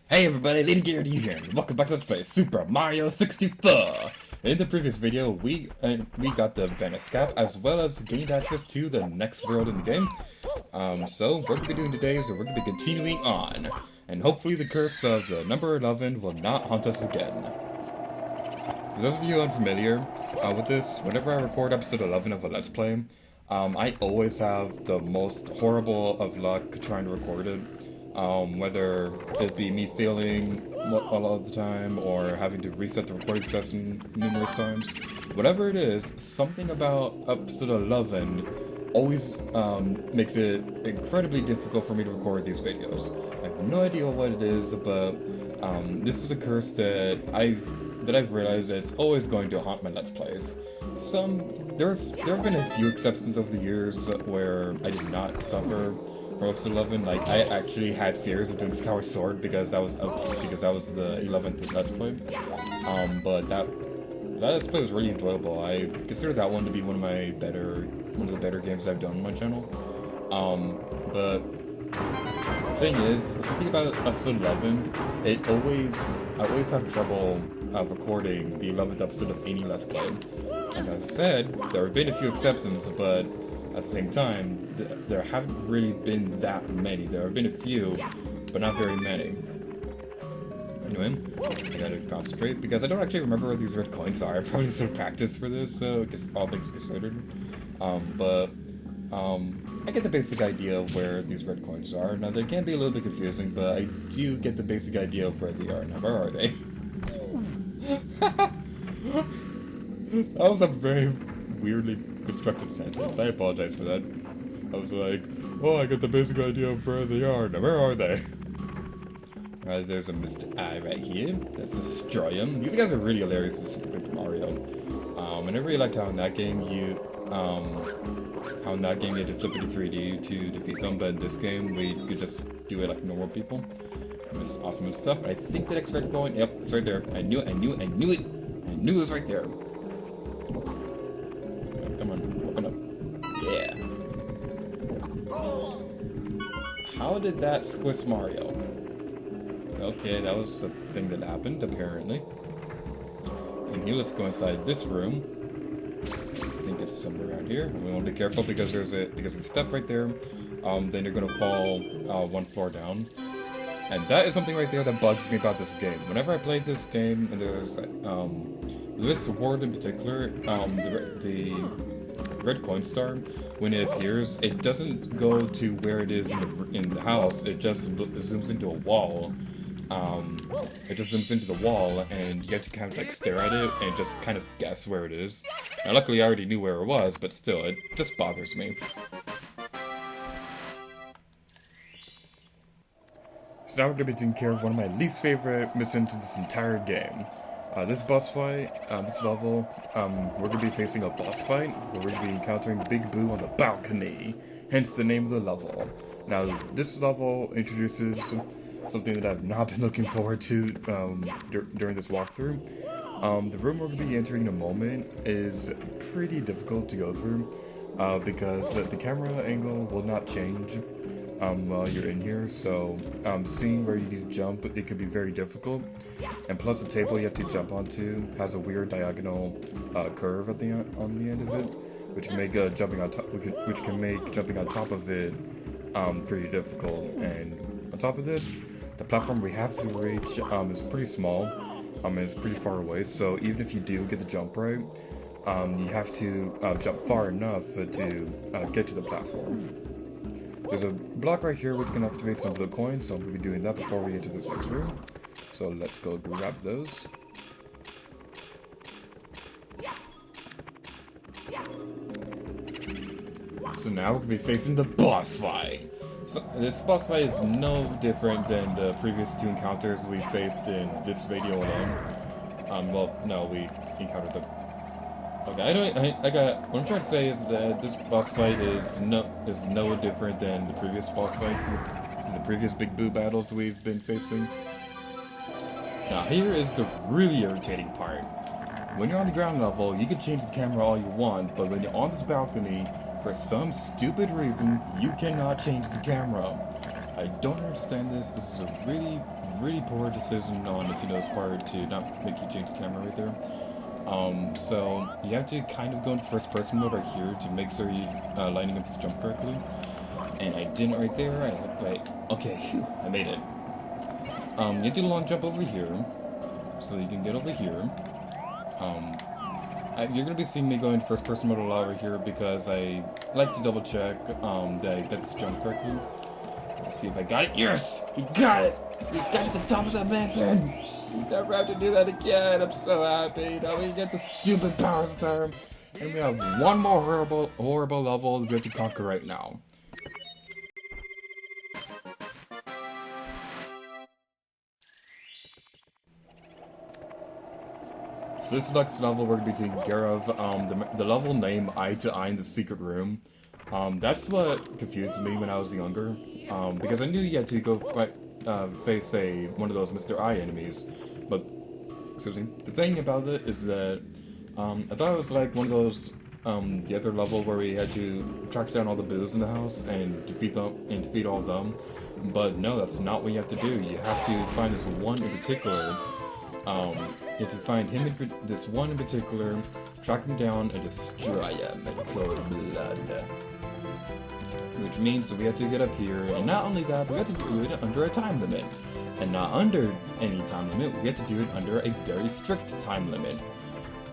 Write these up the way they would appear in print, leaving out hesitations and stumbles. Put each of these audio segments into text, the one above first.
Hey everybody, Lady Garrett here, and welcome back to Let's Play Super Mario 64! In the previous video, we got the Venice Cap, as well as gained access to the next world in the game. So what we're going to be doing today is that we're going to be continuing on, and hopefully the curse of the number 11 will not haunt us again. For those of you unfamiliar with this, whenever I record episode 11 of a Let's Play, I always have the most horrible of luck trying to record it. Whether it be me failing a lot of the time or having to reset the recording session numerous times. Whatever it is, something about episode 11 always makes it incredibly difficult for me to record these videos. I have no idea what it is, but this is a curse that I've realized that it's always going to haunt my Let's Plays. There have been a few exceptions over the years where I did not suffer from episode 11. Like, I actually had fears of doing Skyward Sword because that was the 11th Let's Play. But that Let's Play was really enjoyable. I consider that one to be one of the better games I've done on my channel. But the thing is, something about episode 11, I always have trouble recording the 11th episode of any Let's Play. Like I said, there have been a few exceptions, but at the same time, there haven't really been that many. There have been a few, but not very many. Anyway, I gotta concentrate, because I don't actually remember where these red coins are. I probably need some practice for this, so all things considered. I get the basic idea of where these red coins are. Now, they can be a little bit confusing, but I do get the basic idea of where they are. Now, where are they? That was a very weirdly constructed sentence. I apologize for that. I was like, oh, I get the basic idea of where they are. Now, where are they? Alright, there's a Mr. I right here. Let's destroy him. These guys are really hilarious in Super Paper Mario. And I really liked how in that game you had to flip it to 3D to defeat them, but in this game we could just do it like normal people. And it's awesome and stuff. I think the next red coin, yep, it's right there. I knew it. I knew it was right there. Come on, open up. Yeah. How did that squish Mario? Okay, that was the thing that happened, apparently. And here, let's go inside this room. I think it's somewhere around here. We want to be careful because there's a step right there. Then you're gonna fall one floor down. And that is something right there that bugs me about this game. Whenever I play this game, and there's this world in particular, the red coin star, when it appears, it doesn't go to where it is in the house. It just zooms into a wall. It just zooms into the wall, and you have to kind of like stare at it and just kind of guess where it is. Now, luckily, I already knew where it was, but still, it just bothers me. So now we're going to be taking care of one of my least favorite missions in this entire game. This boss fight, this level, we're going to be facing a boss fight where we're going to be encountering Big Boo on the balcony, hence the name of the level. Now, this level introduces something that I've not been looking forward to during this walkthrough. The room we're going to be entering in a moment is pretty difficult to go through because the camera angle will not change while you're in here, so seeing where you need to jump, it can be very difficult. And plus, the table you have to jump onto has a weird diagonal curve on the end of it, which can make jumping on top of it pretty difficult. And on top of this, the platform we have to reach is pretty small. It's pretty far away, so even if you do get the jump right, you have to jump far enough to get to the platform. There's a block right here which can activate some blue coins, so I'm going to be doing that before we enter this next room. So let's go grab those. So now we're going to be facing the boss fight. So this boss fight is no different than the previous two encounters we faced in this video alone. Well, no, we encountered the... Okay, what I'm trying to say is that this boss fight is no different than the previous boss fights, the previous Big Boo battles we've been facing. Now here is the really irritating part. When you're on the ground level, you can change the camera all you want, but when you're on this balcony, for some stupid reason, you cannot change the camera. I don't understand this. This is a really, really poor decision on Nintendo's part to not make you change the camera right there. So you have to kind of go into first person mode right here to make sure you lining up this jump correctly. And I didn't right there. I looked right. Okay, phew, I made it. You have to do a long jump over here, so you can get over here. You're gonna be seeing me go in first person mode a lot over here because I like to double check that I get this jump correctly. Let's see if I got it. Yes! You got it! You got to the top of that mountain! You never have to do that again. I'm so happy. Now we get the stupid power star. And we have one more horrible level we have to conquer right now. So this next level we're going to be taking care of, the level name Eye to Eye in the Secret Room. That's what confused me when I was younger, because I knew you had to go fight, face one of those Mr. Eye enemies, but, excuse me, the thing about it is that, I thought it was like one of those, the other level where we had to track down all the boos in the house and defeat all of them, but no, that's not what you have to do. You have to find this one in particular. You have to find him, this one in particular, track him down, and destroy him in cold blood. Which means that we have to get up here, and not only that, but we have to do it under a time limit. And not under any time limit, we have to do it under a very strict time limit.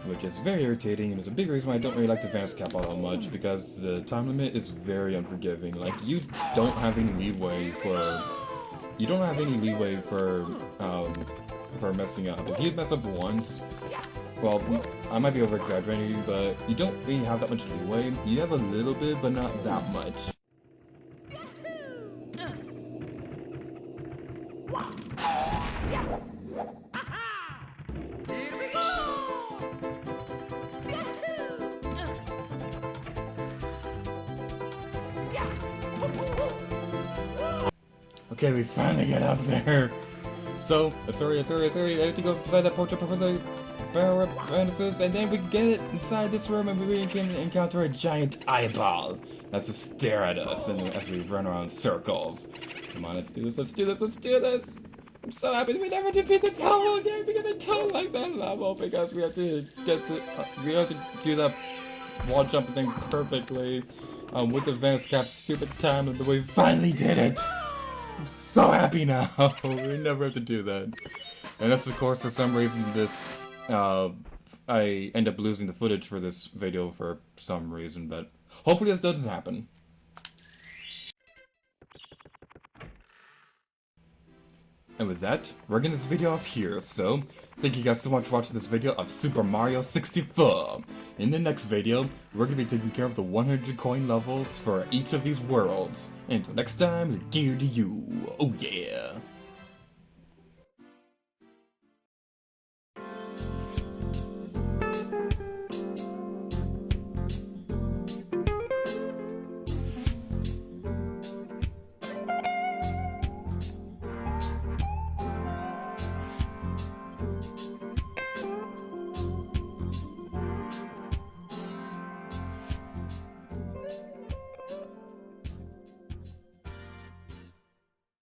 Which is very irritating, and is a big reason why I don't really like the advanced cap all that much, because the time limit is very unforgiving. Like, you don't have any leeway for... You don't have any leeway for messing up. If you mess up once, well, I might be over-exaggerating, but you don't really have that much leeway. You have a little bit, but not that much. Okay, we finally get up there. So, sorry, I have to go inside that portrait before the power up furnaces, and then we get it inside this room, and we can encounter a giant eyeball that's to stare at us, and as we run around in circles. Come on, let's do this! I'm so happy that we never defeat this level again, because I don't like that level, because we have to do that wall jumping thing perfectly, with the advanced cap stupid time, and we finally did it! I'm so happy now. We never have to do that. And that's, of course, for some reason, this, I end up losing the footage for this video for some reason, but hopefully this doesn't happen. And with that, we're getting this video off here, so thank you guys so much for watching this video of Super Mario 64. In the next video, we're going to be taking care of the 100 coin levels for each of these worlds. And until next time, dear to you. Oh yeah.